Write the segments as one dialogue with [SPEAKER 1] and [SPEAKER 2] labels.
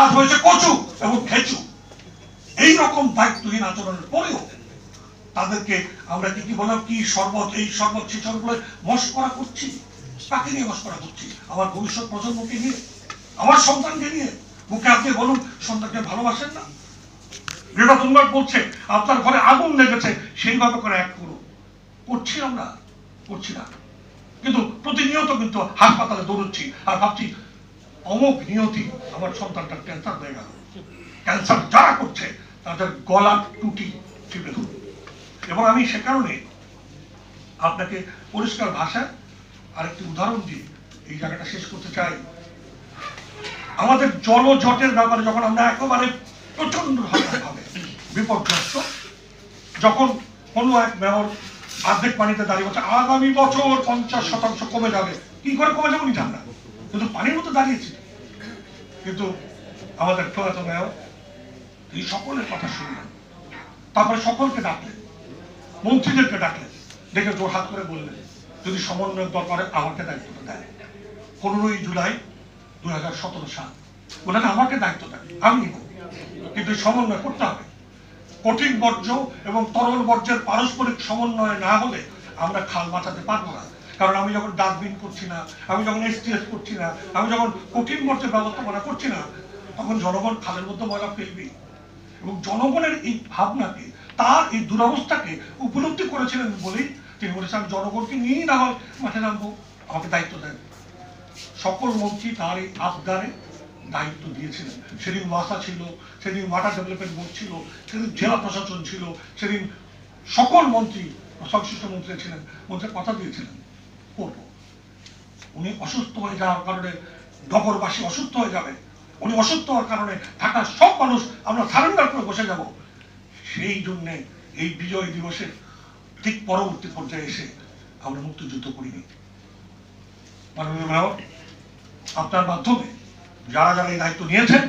[SPEAKER 1] কাজ হয়েছে কচু এবং খেচু। এইরকম দায়িত্বহীন আচরণের পরেও তাদেরকে আমরা কি বললাম, কি শরবত, এই শরবত, সেই শরবত মস্করা করছি। কাকে নিয়ে মস্করা করছি? আমার ভবিষ্যৎ প্রজন্মকে নিয়ে, আমার সন্তানকে নিয়ে। মুখে আপনি বলুন সন্তানকে ভালোবাসেন না। গ্রেটা থুনবার্গ বলছে আপনার ঘরে আগুন লেগেছে, সেইভাবে করে এক করুন। করছি আমরা? করছি না। কিন্তু প্রতিনিয়ত কিন্তু হাসপাতালে দৌড়চ্ছি আর ভাবছি অমুক নিয়তি আমার সন্তানটার ক্যান্সার হয়ে গেল। ক্যান্সার যারা করছে তাদের গলা টুটি চিপে ধরুন। এবং আমি সে কারণে আপনাকে পরিষ্কার ভাষায় আরেকটি উদাহরণ দিয়ে এই জায়গাটা শেষ করতে চাই। আমাদের জলজটের ব্যাপারে যখন আমরা একেবারে প্রচন্ড ভাবে বিপর্যস্ত, যখন কোনো এক মেয়র অর্ধেক পানিতে দাঁড়িয়ে বলছে আগামী বছর 50% কমে যাবে, কি করে কমে যাবে উনি জান না, কিন্তু পানির মতো দাঁড়িয়েছিল। কিন্তু আমাদের প্রয়াত মেয়র এই সকলের কথা শুনলেন, তারপরে সকলকে ডাকলেন, মন্ত্রীদেরকে ডাকলেন, ডেকে জোর হাত করে বললেন যদি সমন্বয় দরকারে আমাকে দায়িত্বটা দেয়। 15ই জুলাই 2017 সাল বললেন আমাকে দায়িত্ব দেন, আমি নিব, কিন্তু সমন্বয় করতে হবে। কঠিন বর্জ্য এবং তরল বর্জ্যের পারস্পরিক সমন্বয় না হলে আমরা খাল বাঁচাতে পারবো না। কারণ আমি যখন ডাস্টবিন করছি না, আমি যখন STS করছি না, আমি যখন কঠিন বর্জ্যের ব্যবস্থাপনা করছি না, তখন জনগণ খালের মধ্যে ময়লা ফেলবে। এবং জনগণের এই ভাবনাকে, তার এই দুরবস্থাকে উপলব্ধি করেছিলেন বলেই তিনি বলেছেন আমি জনগণকে নিয়েই না হয় মাঠে নামবো, আমাকে দায়িত্ব দেন। সকল মন্ত্রী তার এই আবদারে দায়িত্ব দিয়েছিলেন। সেদিন ওয়াসা ছিল, সেদিন ওয়াটার ডেভেলপমেন্ট বোর্ড ছিল, সেদিন জেলা প্রশাসন ছিল, সেদিন সকল মন্ত্রী, সংশ্লিষ্ট মন্ত্রী ছিলেন, মন্ত্রী কথা দিয়েছিলেন করব। উনি অসুস্থ হয়ে যাওয়ার কারণে নগরবাসী অসুস্থ হয়ে যাবে, উনি অসুস্থ হওয়ার কারণে ঢাকার সব মানুষ আমরা সারেন্ডার করে বসে যাব। সেই জন্যে এই বিজয় দিবসের ঠিক পরবর্তী পর্যায়ে এসে আমরা মুক্তিযুদ্ধ করিনি। মাননীয় মেয়র, আপনার মাধ্যমে যারা যারা এই দায়িত্ব নিয়েছেন,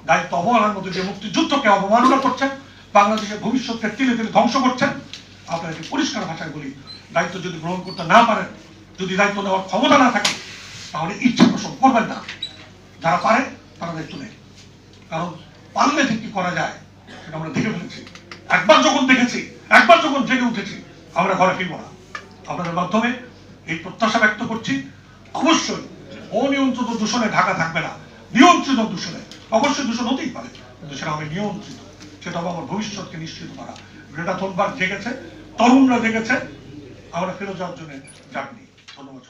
[SPEAKER 1] দায়িত্ব অবহেলার মধ্যে যে মুক্তিযুদ্ধকে অবমাননা করছেন, বাংলাদেশের ভবিষ্যৎকে তিলে তিলে ধ্বংস করছেন, আপনাকে পরিষ্কার ভাষায় বলি দায়িত্ব যদি গ্রহণ করতে না পারেন, যদি দায়িত্ব নেওয়ার ক্ষমতা না থাকে, তাহলে ইচ্ছা পোষণ করবেন না। যারা পারে তারা দায়িত্ব নেই, কারণ পারলে ঠিক কি করা যায় সেটা আমরা দেখে ফেলেছি। একবার যখন দেখেছি, একবার যখন জেগে উঠেছি, আমরা ঘরে ফিরব না। আপনাদের মাধ্যমে এই প্রত্যাশা ব্যক্ত করছি, অবশ্যই অনিয়ন্ত্রিত দূষণে ঢাকা থাকবে না। নিয়ন্ত্রিত দূষণে অবশ্যই দূষণ হতেই পারে, কিন্তু সেটা হবে নিয়ন্ত্রিত, সেটা হবে আমার ভবিষ্যৎকে নিশ্চিত করা। গ্রেটা থুনবার্গ জেগেছে, তরুণরা জেগেছে, আমরা ফেরত যাওয়ার জন্য জাগনি। ধন্যবাদ।